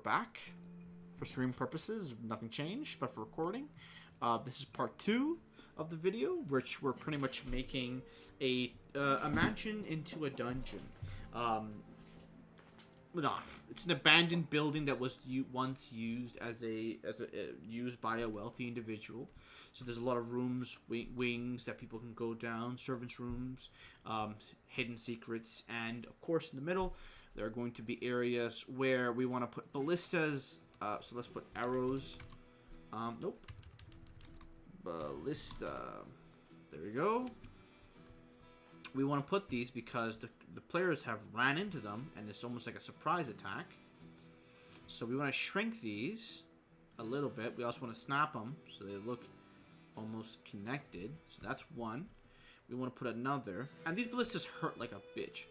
back for stream purposes. Nothing changed, but for recording. This is part 2 of the video, which we're pretty much making a mansion into a dungeon. It's an abandoned building that was once used used by a wealthy individual. So there's a lot of rooms, wings that people can go down, servants' rooms, hidden secrets, and of course in the middle there are going to be areas where we want to put ballistas. So let's put arrows. Nope. Ballista. There we go. We want to put these because the players have ran into them, and it's almost like a surprise attack. So we want to shrink these a little bit. We also want to snap them so they look almost connected. So that's one. We want to put another. And these ballistas hurt like a bitch.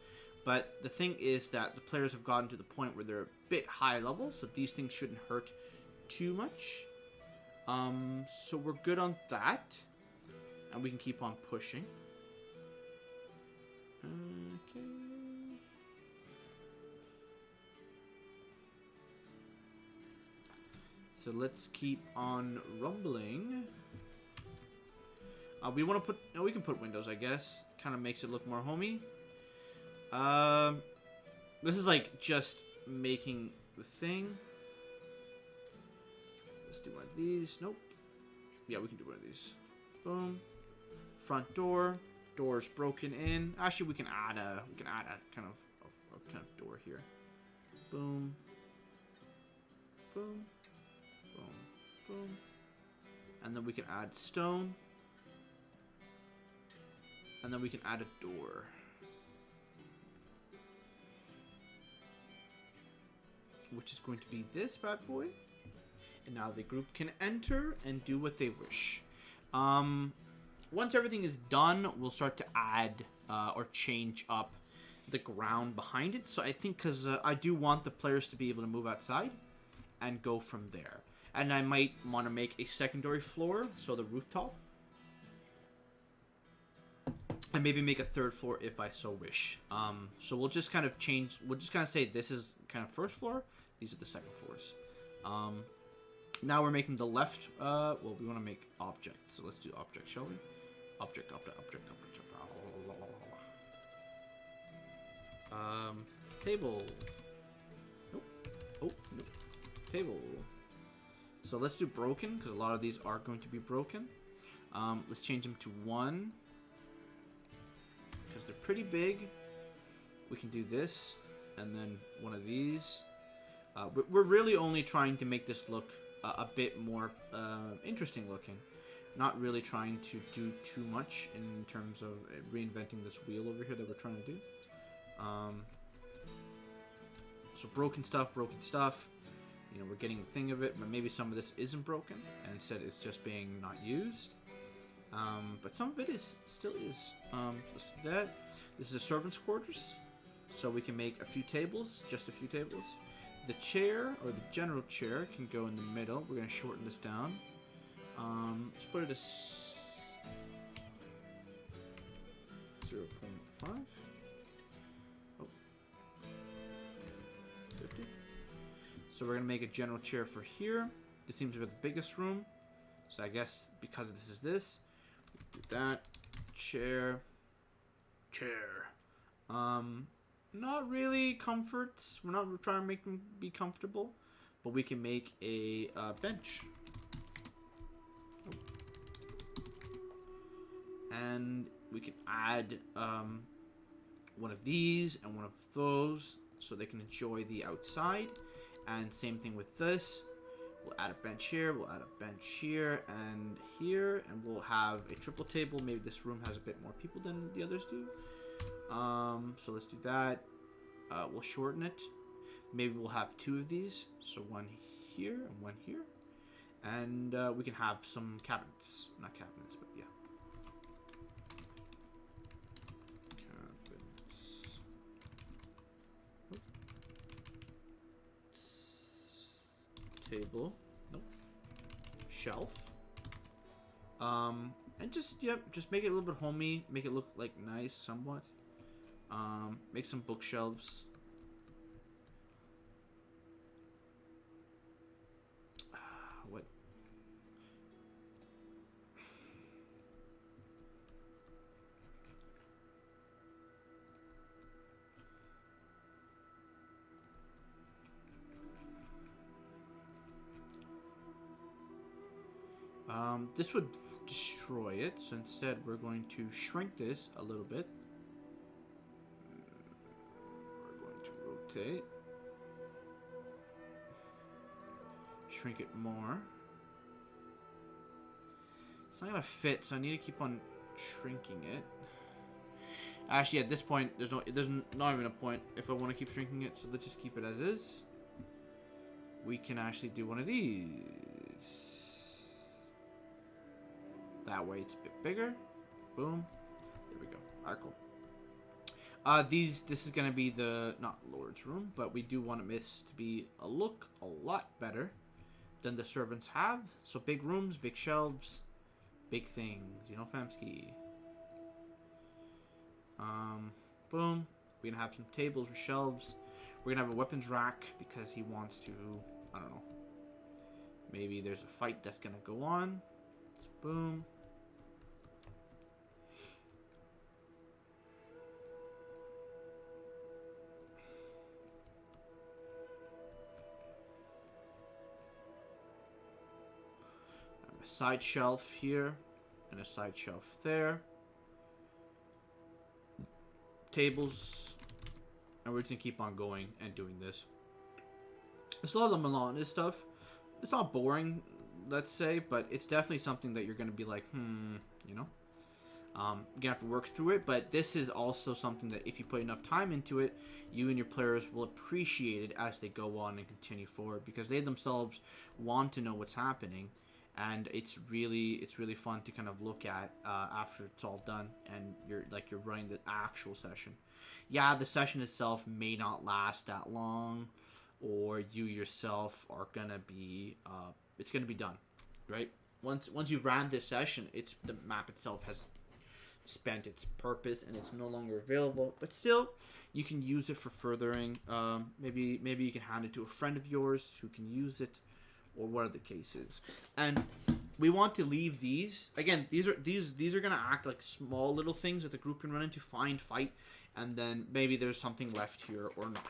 But the thing is that the players have gotten to the point where they're a bit high level, so these things shouldn't hurt too much. So we're good on that. And we can keep on pushing. Okay. So let's keep on rumbling. We want to put... No, we can put windows, I guess. Kind of makes it look more homey. This is like just making the thing. Let's do one of these. Nope. Yeah, we can do one of these. Boom. Front door. Door's broken in. Actually, we can add a kind of door here. Boom. Boom. Boom. Boom. And then we can add stone. And then we can add a door. Which is going to be this bad boy. And now the group can enter and do what they wish. Once everything is done, we'll start to add or change up the ground behind it. So I think because I do want the players to be able to move outside and go from there. And I might want to make a secondary floor, so the rooftop. And maybe make a third floor if I so wish. So we'll just kind of change. We'll just kind of say this is kind of first floor. These are the second floors. Now we're making the left. Well, we want to make objects. So let's do object, shall we? Object. Table. Nope. Oh, nope. Table. So let's do broken, because a lot of these are going to be broken. Let's change them to 1. Because they're pretty big. We can do this. And then one of these. We're really only trying to make this look a bit more interesting looking. Not really trying to do too much in terms of reinventing this wheel over here that we're trying to do. So broken stuff. You know, we're getting the thing of it, but maybe some of this isn't broken, and instead it's just being not used. But some of it still is. Let's do that. This is a servant's quarters, so we can make a few tables, just a few tables. The chair, or the general chair, can go in the middle. We're going to shorten this down. Let's put it as 0.5. Oh. 50. So we're going to make a general chair for here. This seems to be the biggest room. So I guess because this is this, we'll do that. Chair. Not really comforts. We're not trying to make them be comfortable, but we can make a bench. And we can add one of these and one of those so they can enjoy the outside. And same thing with this. We'll add a bench here, we'll add a bench here, and we'll have a triple table. Maybe this room has a bit more people than the others do. So let's do that. We'll shorten it. Maybe we'll have 2 of these. So one here and one here. And we can have some cabinets. Not cabinets, but yeah. Cabinets. Table. Nope. Shelf. And just make it a little bit homey. Make it look like nice somewhat. Make some bookshelves. This would destroy it, so instead we're going to shrink this a little bit. We're going to rotate. Shrink it more. It's not gonna fit, so I need to keep on shrinking it. Actually, at this point, there's not even a point if I want to keep shrinking it, so let's just keep it as is. We can actually do one of these. That way it's a bit bigger. Boom. There we go. Alright, cool. This is going to be the, not Lord's room, but we do want this to be a lot better than the servants have. So big rooms, big shelves, big things. You know, Famsky. Boom. We're going to have some tables with shelves. We're going to have a weapons rack because he wants to, I don't know. Maybe there's a fight that's going to go on. So boom. A side shelf here and a side shelf there. Tables, and we're just gonna keep on going and doing this. It's a lot of monotonous stuff. It's not boring, let's say, but it's definitely something that you're gonna be like, you know. You're gonna have to work through it, but this is also something that if you put enough time into it, you and your players will appreciate it as they go on and continue forward, because they themselves want to know what's happening. And it's really fun to kind of look at after it's all done and you're running the actual session. Yeah, the session itself may not last that long, or you yourself are gonna be it's gonna be done, right? Once you've ran this session, it's the map itself has spent its purpose and it's no longer available. But still, you can use it for furthering. Maybe you can hand it to a friend of yours who can use it, or what are the cases. And we want to leave these, again, these are gonna act like small little things that the group can run into, fight, and then maybe there's something left here or not.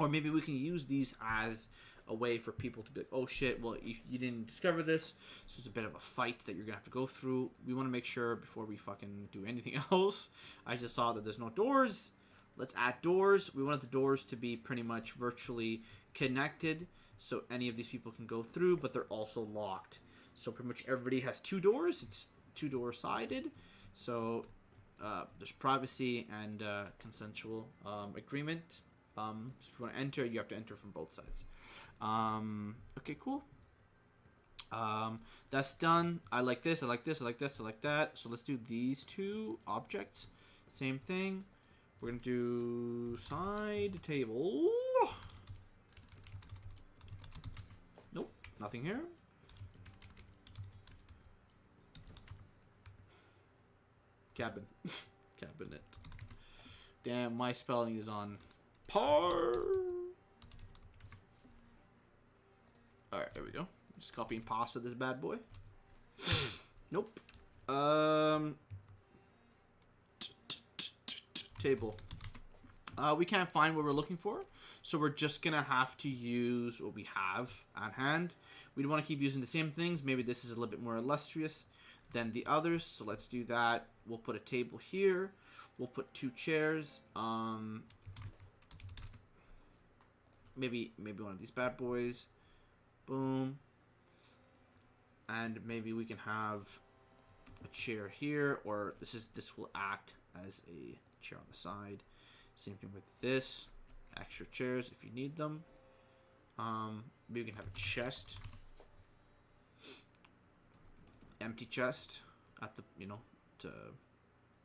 Or maybe we can use these as a way for people to be like, oh shit, well, you didn't discover this, so it's a bit of a fight that you're gonna have to go through. We want to make sure before we fucking do anything else. I just saw that there's no doors. Let's add doors. We want the doors to be pretty much virtually connected, so any of these people can go through, but they're also locked. So pretty much everybody has two doors. It's two-door sided. So there's privacy and consensual agreement. So if you want to enter, you have to enter from both sides. Okay, cool. That's done. I like this, I like this, I like this, I like that. So let's do these two objects. Same thing. We're going to do side table. Nope, nothing here. Cabin. Cabinet. Damn, my spelling is on par. Alright, there we go. Just copy and pasta this bad boy. Nope. Table. We can't find what we're looking for, so we're just gonna have to use what we have at hand. We don't want to keep using the same things. Maybe this is a little bit more illustrious than the others, so let's do that. We'll put a table here. We'll put two chairs. Maybe one of these bad boys. Boom. And maybe we can have a chair here, or this will act as a chair on the side. Same thing with this. Extra chairs if you need them. Maybe we can have a chest. Empty chest at the, to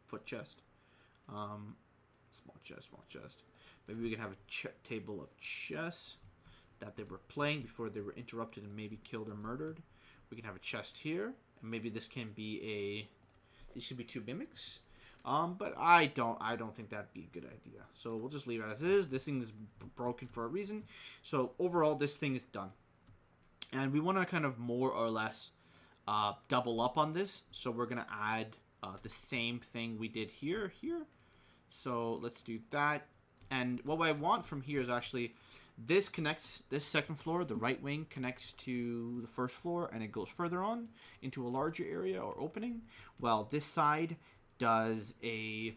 foot chest. Small chest. Maybe we can have a table of chess that they were playing before they were interrupted and maybe killed or murdered. We can have a chest here, and maybe this can be these could be two mimics. But I don't think that'd be a good idea. So we'll just leave it as is. This thing is broken for a reason. So overall, this thing is done, and we want to kind of more or less double up on this. So we're gonna add the same thing we did here. So let's do that. And what I want from here is actually This connects, this second floor, the right wing connects to the first floor, and it goes further on into a larger area or opening. Well, this side does a...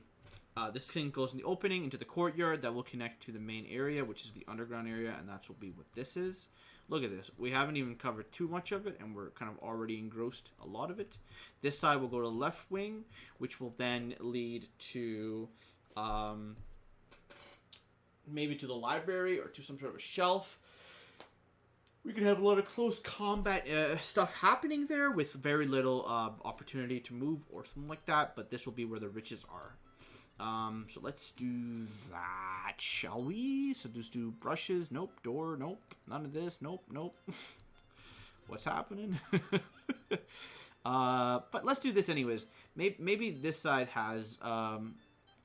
this thing goes in the opening into the courtyard that will connect to the main area, which is the underground area, and that's will be what this is. Look at this. We haven't even covered too much of it, and we're kind of already engrossed a lot of it. This side will go to the left wing, which will then lead to maybe to the library or to some sort of a shelf. We can have a lot of close combat stuff happening there with very little opportunity to move or something like that, but this will be where the riches are. So let's do that, shall we? So just do brushes. Nope. Door. Nope. None of this. Nope. Nope. What's happening? But let's do this anyways. Maybe this side has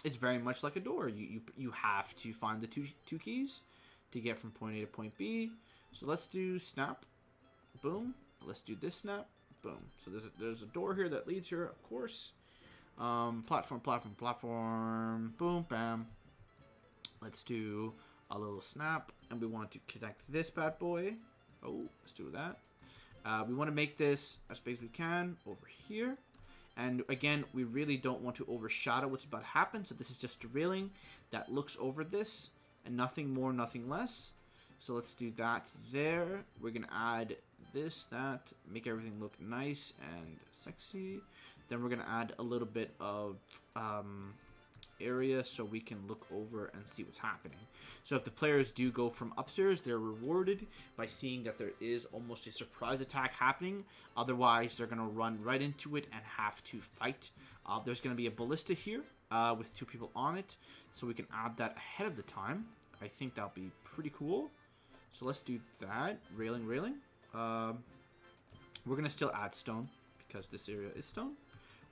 it's very much like a door. You have to find the two keys to get from point A to point B. So let's do snap. Boom. Let's do this snap. Boom. So there's a door here that leads here, of course. Platform. Boom, bam. Let's do a little snap, and we want to connect this bad boy. Oh, let's do that. We want to make this as big as we can over here. And again, we really don't want to overshadow what's about to happen, so this is just a railing that looks over this, and nothing more, nothing less. So let's do that there. We're going to add this, that, make everything look nice and sexy. Then we're going to add a little bit of area so we can look over and see what's happening. So if the players do go from upstairs, they're rewarded by seeing that there is almost a surprise attack happening. Otherwise, they're going to run right into it and have to fight. There's going to be a ballista here with 2 people on it, so we can add that ahead of the time. I think that'll be pretty cool. So let's do that. Railing. We're going to still add stone because this area is stone.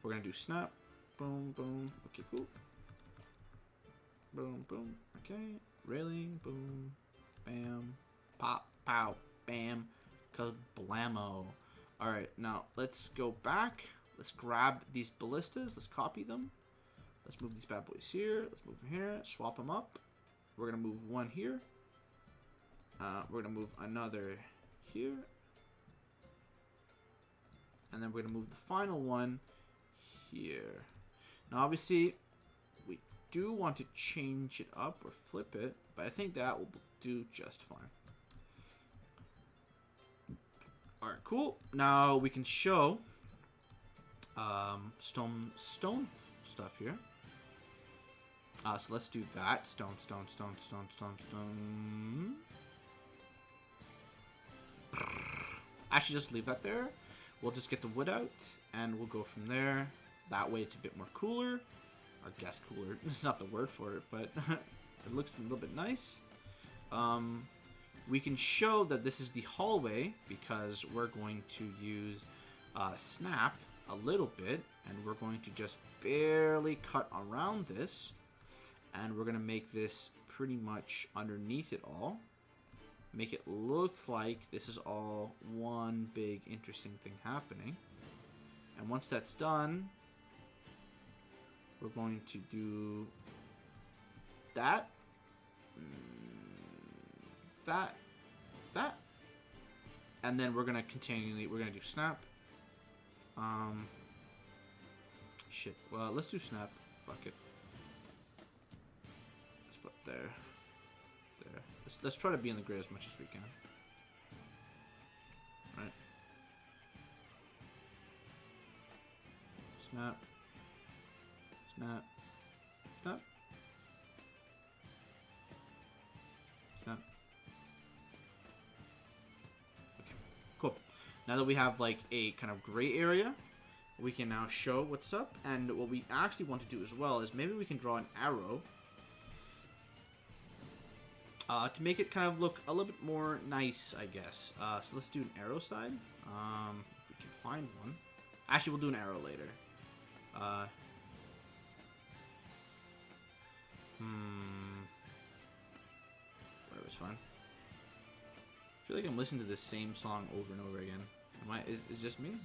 We're going to do snap. Boom, boom. Okay, cool. Boom, boom. Okay. Railing. Boom. Bam. Pop. Pow. Bam. Kablamo. Alright, now let's go back. Let's grab these ballistas. Let's copy them. Let's move these bad boys here. Let's move them here. Swap them up. We're going to move one here. We're going to move another here. And then we're going to move the final one here. Now, obviously, we do want to change it up or flip it, but I think that will do just fine. Alright, cool. Now we can show stone stuff here. So let's do that. Stone. Actually, just leave that there. We'll just get the wood out, and we'll go from there. That way it's a bit more cooler. I guess cooler. It's not the word for it, but it looks a little bit nice. We can show that this is the hallway because we're going to use snap a little bit, and we're going to just barely cut around this, and we're going to make this pretty much underneath it all. Make it look like this is all one big interesting thing happening. And once that's done, we're going to do that, that, and then we're going to continually, we're going to do snap. Shit. Well, let's do snap. Fuck it. Let's put there. Let's try to be in the grid as much as we can. Right. Snap. Snap. Snap. Snap. Okay. Cool. Now that we have like a kind of gray area, we can now show what's up. And what we actually want to do as well is maybe we can draw an arrow to make it kind of look a little bit more nice, I guess. So let's do an arrow side. If we can find one. Actually, we'll do an arrow later. Whatever's fine. I feel like I'm listening to the same song over and over again. Is just me?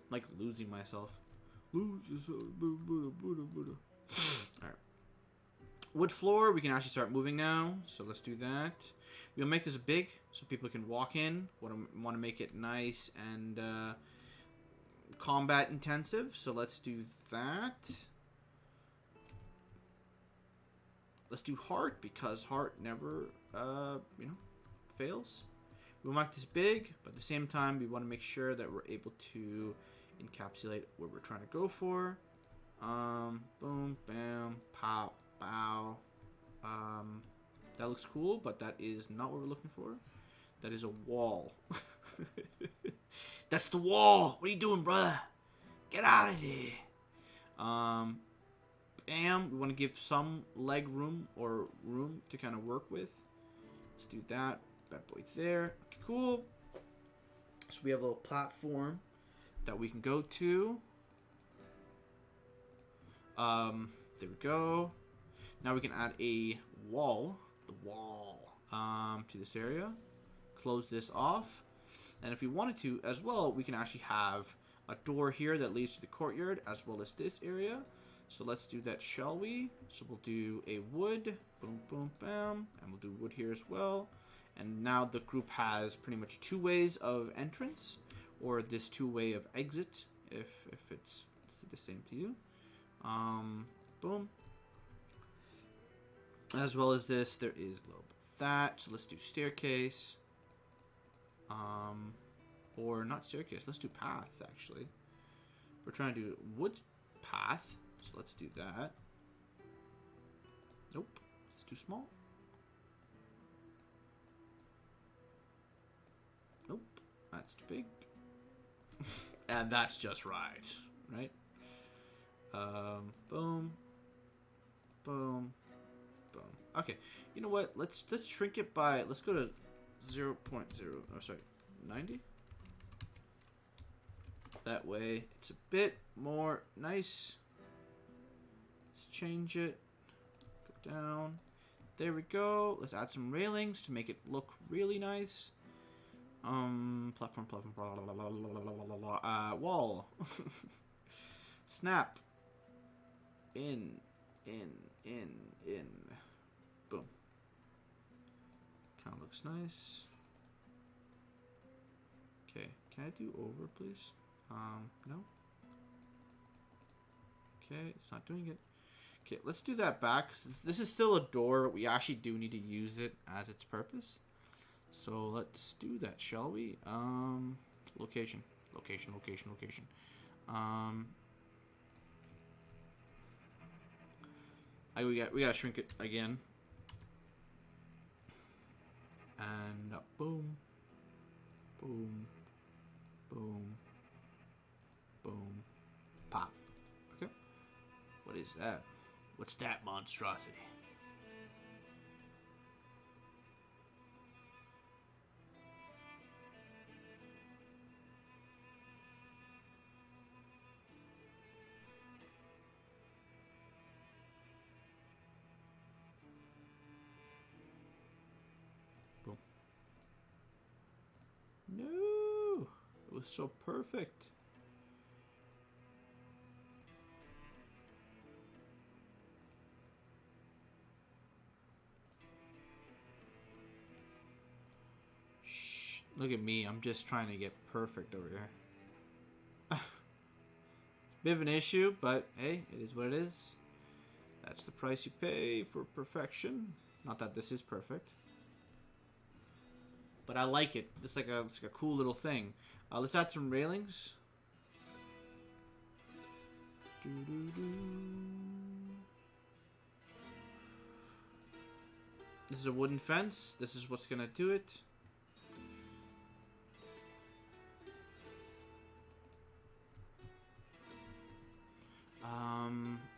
Like losing myself. Lose yourself. Alright. Wood floor, we can actually start moving now. So let's do that. We'll make this big so people can walk in. Want to make it nice and combat intensive. So let's do that. Let's do heart because heart never, fails. We'll make this big, but at the same time, we want to make sure that we're able to encapsulate what we're trying to go for. Boom, bam, pop, bow. That looks cool, but that is not what we're looking for. That is a wall. That's the wall. What are you doing, brother? Get out of there. Bam. We want to give some leg room or room to kind of work with. Let's do that. Bad boy there. Okay, cool. So we have a little platform that we can go to. There we go. Now we can add a wall. The wall. To this area. Close this off. And if we wanted to as well, we can actually have a door here that leads to the courtyard as well as this area. So let's do that, shall we? So we'll do a wood. Boom, boom, bam. And we'll do wood here as well. And now the group has pretty much two ways of entrance. Or this two-way of exit, if it's the same to you. Boom. As well as this, there is a little bit of that. So let's do staircase. Or not staircase. Let's do path, actually. We're trying to do wood path. So let's do that. Nope. It's too small. Nope. That's too big. And that's just right. Right? Boom. Boom. Boom. Okay. You know what? Let's shrink it by... Let's go to 0.0... Oh, sorry. 90? That way, it's a bit more nice. Let's change it. Go down. There we go. Let's add some railings to make it look really nice. Platform, blah, blah, blah, blah, blah, blah. Wall. Snap. In. Boom. Kind of looks nice. Okay, can I do over, please? No. Okay, it's not doing it. Okay, let's do that back. Since this is still a door, we actually do need to use it as its purpose. So let's do that, shall we? Location. We gotta shrink it again. And boom. Boom. Boom. Boom. Pop. Okay. What is that? What's that monstrosity? Boom. No! It was so perfect. Look at me, I'm just trying to get perfect over here. It's a bit of an issue, but hey, it is what it is. That's the price you pay for perfection. Not that this is perfect. But I like it. It's like a cool little thing. Let's add some railings. This is a wooden fence. This is what's gonna do it.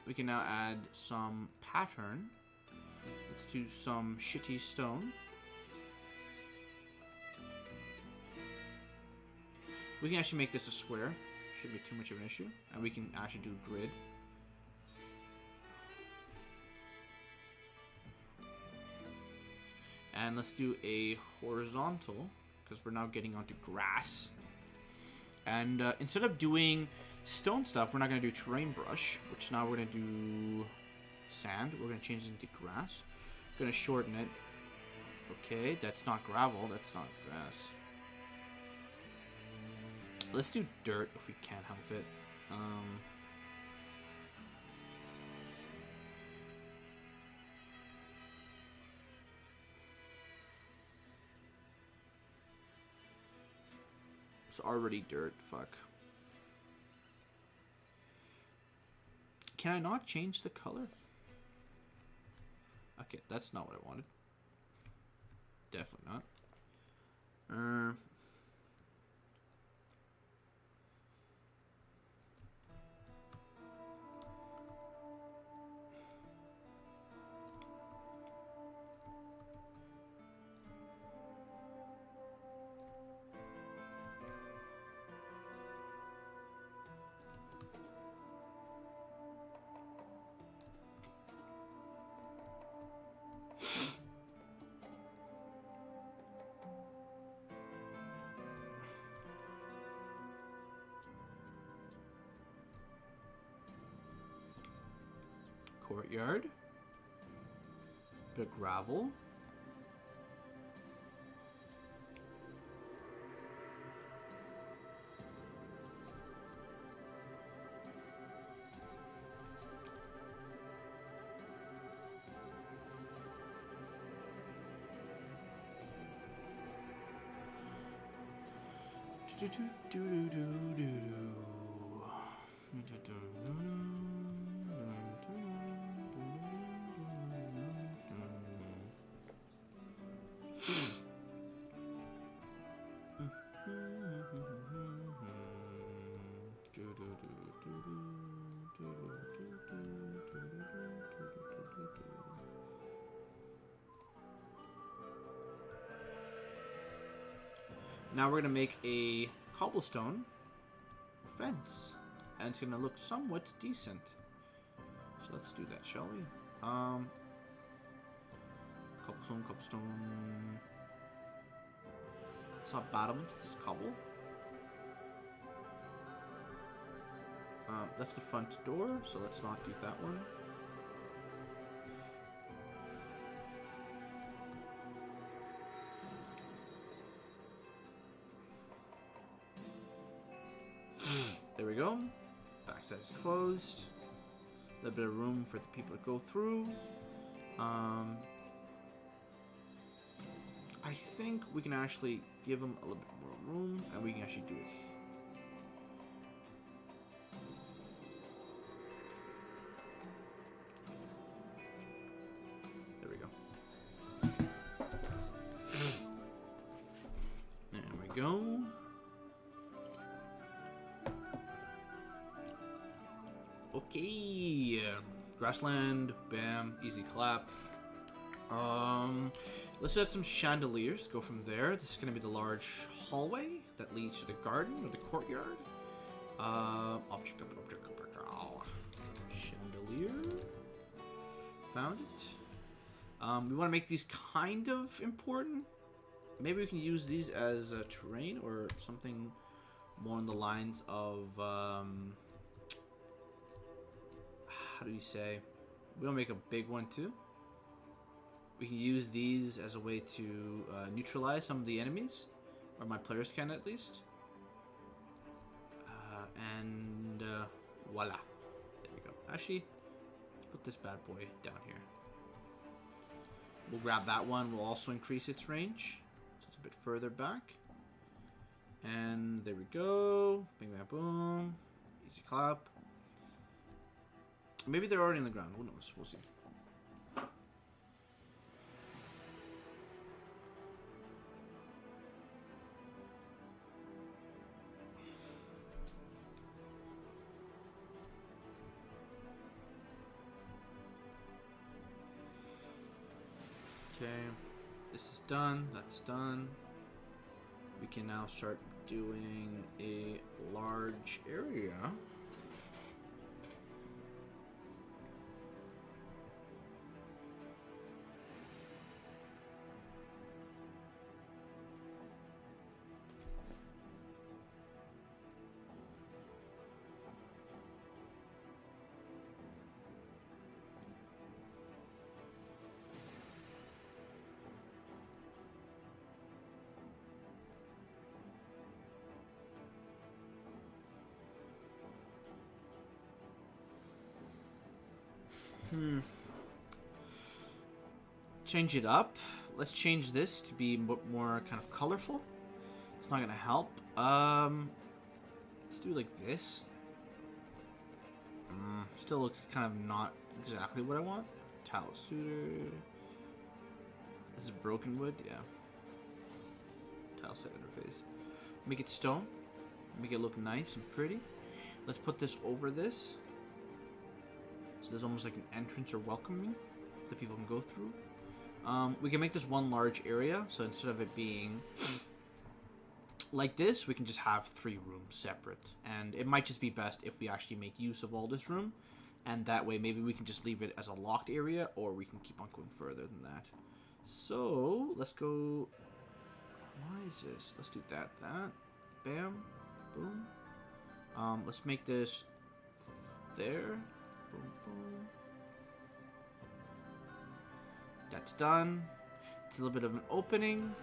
We can now add some pattern. Let's do some shitty stone. We can actually make this a square. Shouldn't be too much of an issue. And we can actually do grid. And let's do a horizontal, because we're now getting onto grass. And instead of doing stone stuff, we're not going to do terrain brush, which now we're going to do sand. We're going to change it into grass. We're going to shorten it. Okay, that's not gravel. That's not grass. Let's do dirt if we can't help it. It's already dirt. Fuck. Can I not change the color? Okay, that's not what I wanted. Definitely not. Courtyard. Bit of gravel. Now we're going to make a cobblestone fence. And it's going to look somewhat decent. So let's do that, shall we? Cobblestone. It's not battlement, it's just cobble. That's the front door, so let's not do that one. There we go. Backside is closed. A little bit of room for the people to go through. I think we can actually give them a little bit more room, and we can actually do it. There we go. There we go. Okay, grassland, bam, easy clap. Let's set some chandeliers, go from there. This is going to be the large hallway that leads to the garden or the courtyard. Object. Chandelier. Found it. We want to make these kind of important. Maybe we can use these as a terrain or something more on the lines of, how do you say? We want to make a big one too. We can use these as a way to neutralize some of the enemies, or my players can at least. And voila. There we go. Actually, let's put this bad boy down here. We'll grab that one. We'll also increase its range, so it's a bit further back. And there we go. Bing, bang, boom. Easy clap. Maybe they're already in the ground. Who knows? We'll see. Okay, this is done. That's done. We can now start doing a large area. Change it up. Let's change this to be more kind of colorful. It's not gonna help. Let's do like this. Still looks kind of not exactly what I want. Tile suitor. This is broken wood, yeah. Tile set interface. Make it stone. Make it look nice and pretty. Let's put this over this. So there's almost like an entrance or welcoming that people can go through. We can make this one large area. So instead of it being like this, we can just have 3 rooms separate. And it might just be best if we actually make use of all this room. And that way, maybe we can just leave it as a locked area, or we can keep on going further than that. So, let's go... Why is this? Let's do that. Bam. Boom. Let's make this there. Boom, boom. That's done. It's a little bit of an opening.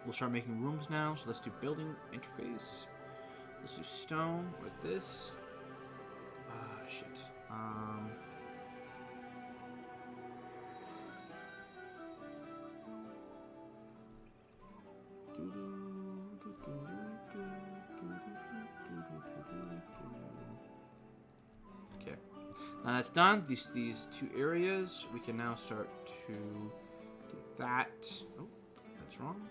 We'll start making rooms now. So let's do building interface. Let's do stone with this. Shit. Okay. Now that's done. These 2 areas, we can now start to do that. Oh, that's wrong.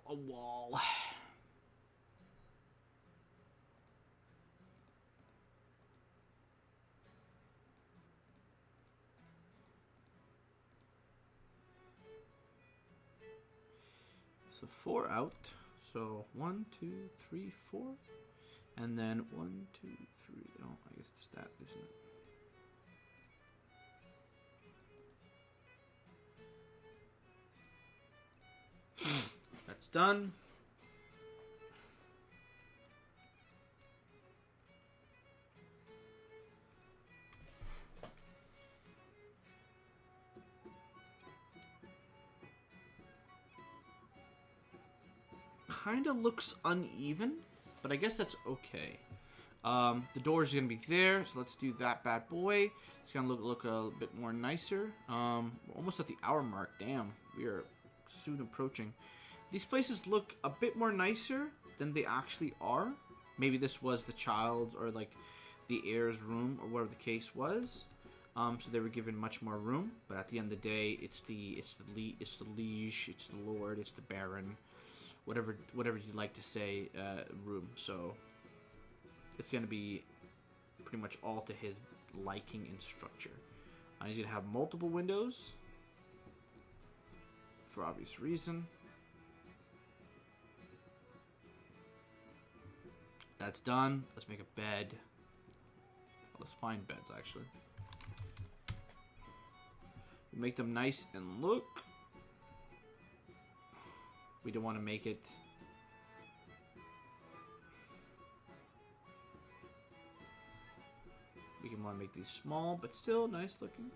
A wall. So 4 out. So 1, 2, 3, 4. And then 1, 2, 3. Oh, I guess it's that, isn't it? That's done. Kind of looks uneven, but I guess that's okay. The door's gonna be there, so let's do that bad boy. It's gonna look a bit more nicer. We're almost at the hour mark. Damn, we are soon approaching. These places look a bit more nicer than they actually are. Maybe this was the child's or like the heir's room or whatever the case was. So they were given much more room. But at the end of the day, it's the liege, it's the lord, it's the baron, whatever you'd like to say, room. So it's gonna be pretty much all to his liking and structure. He's gonna have multiple windows for obvious reason. That's done. Let's make a bed. Let's find beds, actually. Make them nice and look. We don't want to make it... We can want to make these small, but still nice looking.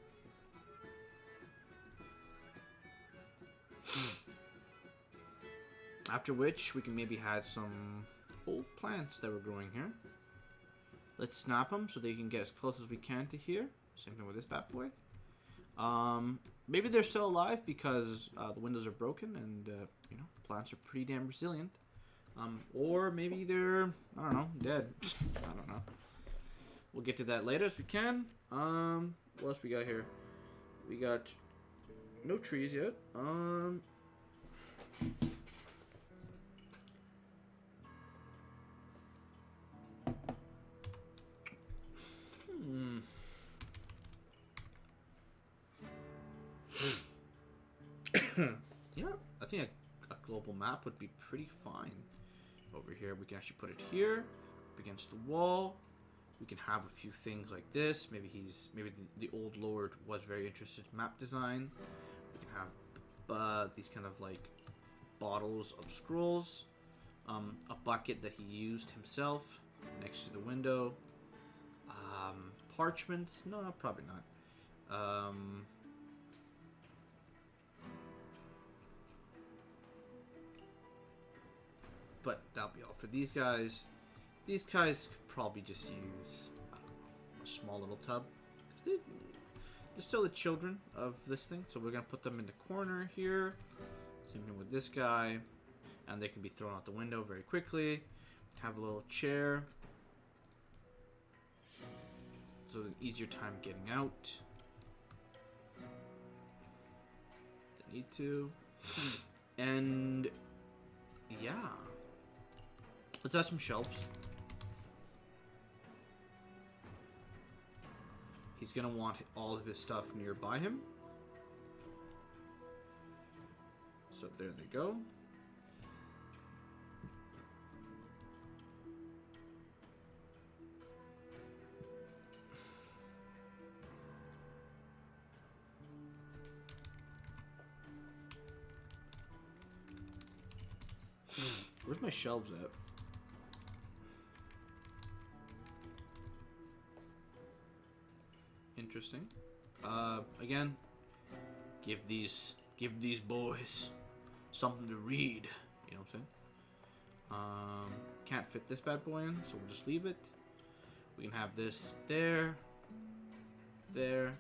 After which, we can maybe add some old plants that were growing here. Let's snap them so they can get as close as we can to here. Same thing with this bad boy. Maybe they're still alive because the windows are broken and you know, plants are pretty damn resilient. Or maybe they're, I don't know, dead. I don't know. We'll get to that later as we can. What else we got here? We got no trees yet. Yeah, I think a global map would be pretty fine. Over here, we can actually put it here, up against the wall. We can have a few things like this. Maybe the old lord was very interested in map design. We can have these kind of like bottles of scrolls. A bucket that he used himself next to the window. Parchments? No, probably not. But that'll be all for these guys. These guys could probably just use, I don't know, a small little tub. They're still the children of this thing, so we're going to put them in the corner here. Same thing with this guy. And they can be thrown out the window very quickly. Have a little chair. So an easier time getting out. They need to. And yeah. Let's add some shelves. He's gonna want all of his stuff nearby him. So there they go. Where's my shelves at? Interesting. Again, give these boys something to read. You know what I'm saying? Can't fit this bad boy in, so we'll just leave it. We can have this there, there.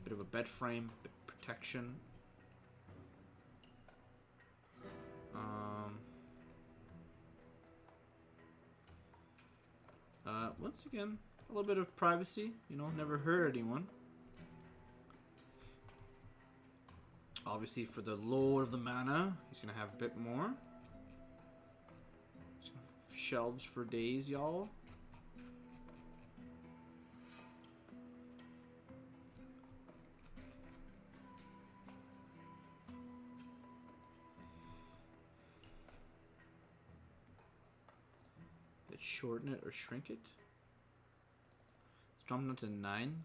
Bit of a bed frame, bit of protection. Once again, a little bit of privacy. You know, never hurt anyone. Obviously, for the Lord of the Mana, he's gonna have a bit more. Shelves for days, y'all. Let's shorten it or shrink it. Let's drop it down to 9.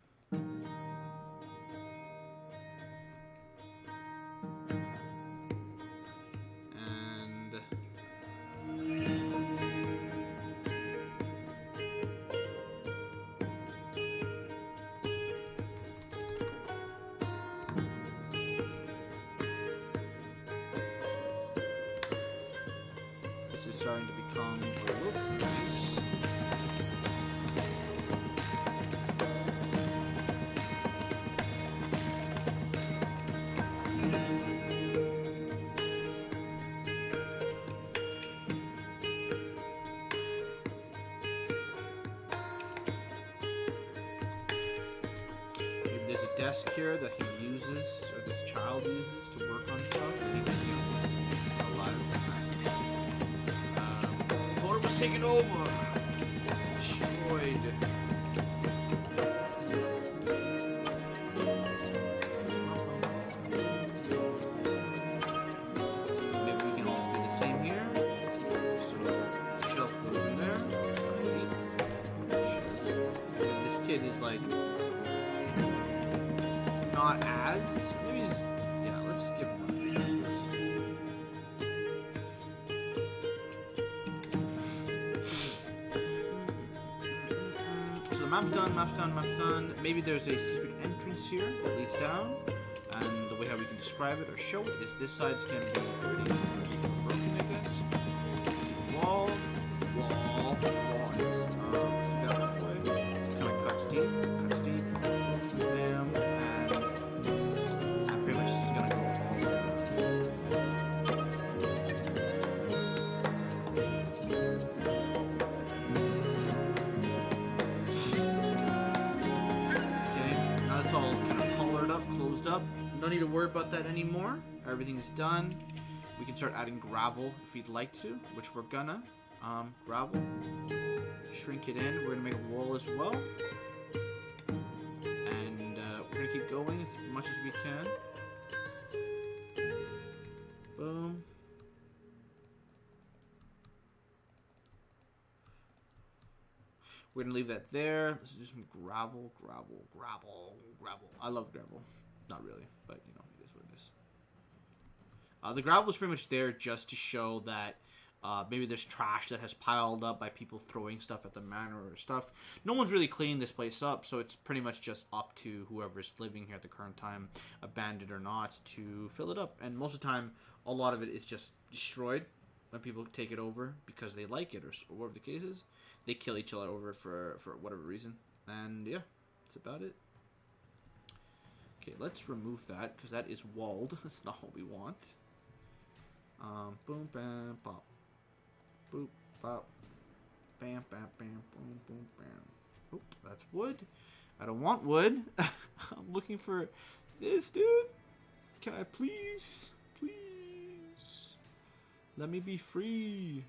This is starting to become a little nice. Maybe there's a desk here that he uses, or this child uses, to work on stuff. And he can do a lot of was taken over. Destroyed. Maybe we can also do the same here. So shelf goes in there. And this kid is like not as. Maybe he's, yeah. Let's give him one of these things. Map's done, map's done, map's done. Maybe there's a secret entrance here that leads down. And the way how we can describe it or show it is this side's going to be pretty broken, I guess. Wall, wall, wall. Let's do that that way. Kind of cuts deep, bam, and that pretty much is going to go all the way. Up. No need to worry about that anymore. Everything is done. We can start adding gravel if we'd like to, which we're gonna. Gravel. Shrink it in. We're gonna make a wall as well. And we're gonna keep going as much as we can. We're going to leave that there. Let's do some gravel. I love gravel. Not really, but, you know, it is what it is. The gravel is pretty much there just to show that maybe there's trash that has piled up by people throwing stuff at the manor or stuff. No one's really cleaning this place up, so it's pretty much just up to whoever's living here at the current time, abandoned or not, to fill it up. And most of the time, a lot of it is just destroyed when people take it over because they like it or whatever the case is. They kill each other over for whatever reason. And yeah, that's about it. Okay, let's remove that because that is walled. That's not what we want. Boom, bam, pop. Boop, pop. Bam, bam, bam, boom, boom, bam. Oop, that's wood. I don't want wood. I'm looking for this, dude. Can I please? Please. Let me be free.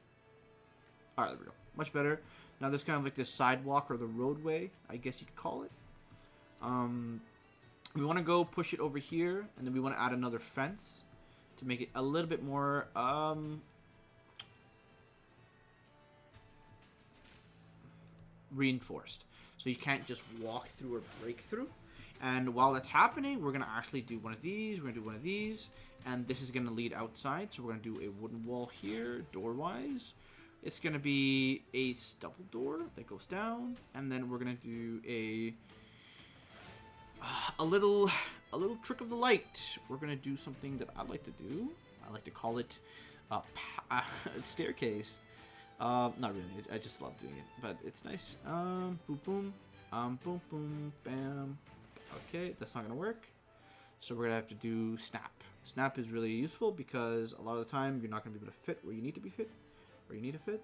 Alright, there we go. Much better. Now there's kind of like this sidewalk or the roadway, I guess you could call it. We want to go push it over here, and then we want to add another fence to make it a little bit more reinforced. So you can't just walk through or break through. And while that's happening, we're going to actually do one of these, we're going to do one of these, and this is going to lead outside. So we're going to do a wooden wall here, door-wise. It's going to be a double door that goes down, and then we're going to do a little trick of the light. We're going to do something that I like to do. I like to call it a staircase. Not really. I just love doing it, but it's nice. Boom, boom. Boom, boom, bam. Okay, that's not going to work. So we're going to have to do snap. Snap is really useful because a lot of the time you're not going to be able to fit where you need to be fit. Or you need to fit.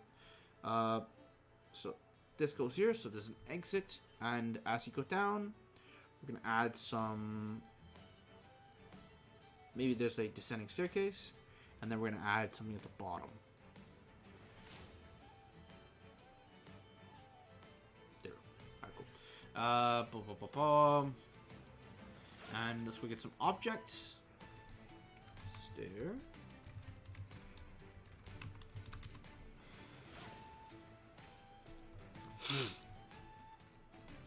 So this goes here, so there's an exit, and as you go down, we're gonna add some. Maybe there's a descending staircase, and then we're gonna add something at the bottom. There. Alright, cool. And let's go get some objects. Stair.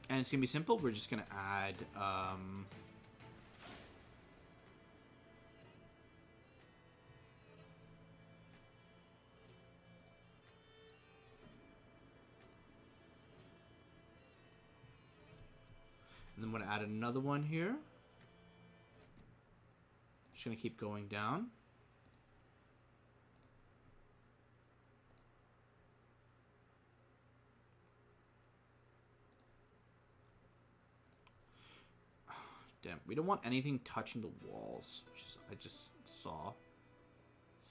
And it's gonna be simple. We're just gonna add and then I'm gonna add another one here. Just gonna keep going down. Damn, we don't want anything touching the walls, which is, I just saw.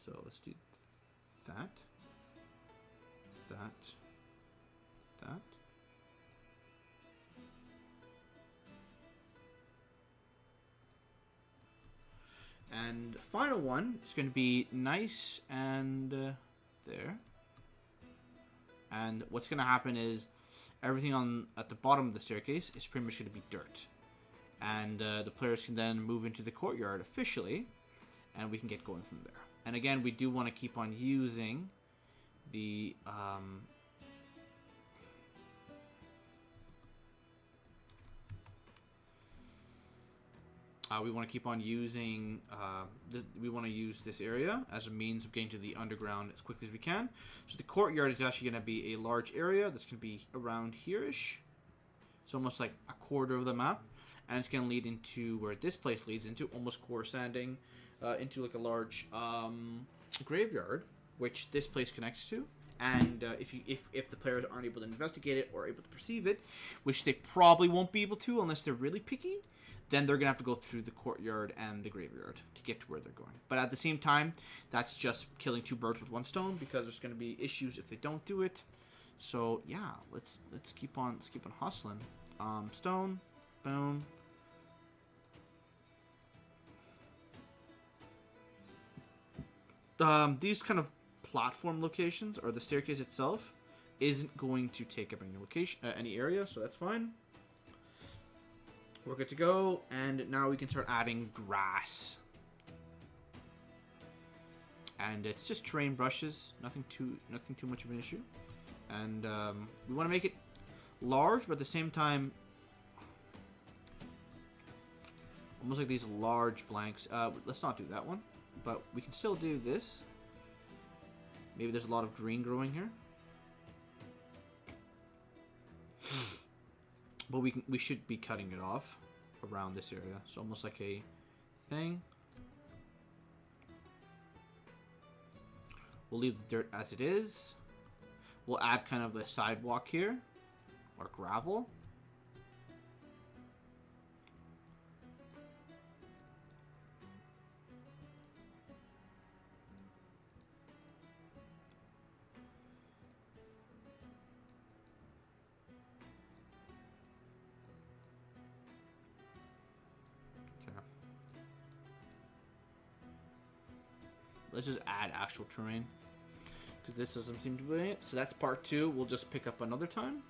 So let's do that, that. And the final one is going to be nice and there. And what's going to happen is everything at the bottom of the staircase is pretty much going to be dirt. And the players can then move into the courtyard officially, and we can get going from there. And again, we do want to keep on using the we want to keep on using we want to use this area as a means of getting to the underground as quickly as we can. So the courtyard is actually going to be a large area that's going to be around here-ish. It's almost like a quarter of the map. And it's going to lead into where this place leads into, almost coruscanding into like a large graveyard, which this place connects to. And if the players aren't able to investigate it or able to perceive it, which they probably won't be able to unless they're really picky, then they're going to have to go through the courtyard and the graveyard to get to where they're going. But at the same time, that's just killing two birds with one stone, because there's going to be issues if they don't do it. So yeah, let's keep on hustling. Stone. Boom. These kind of platform locations, or the staircase itself, isn't going to take up any location, any area, so that's fine. We're good to go, and now we can start adding grass. And it's just terrain brushes, nothing too much of an issue. And we want to make it large, but at the same time, almost like these large blanks. Let's not do that one, but we can still do this. Maybe there's a lot of green growing here. But we should be cutting it off around this area. So almost like a thing. We'll leave the dirt as it is. We'll add kind of a sidewalk here. Or gravel. Let's just add actual terrain. Because this doesn't seem to be it. So that's part 2. We'll just pick up another time.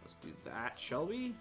Let's do that, shall we?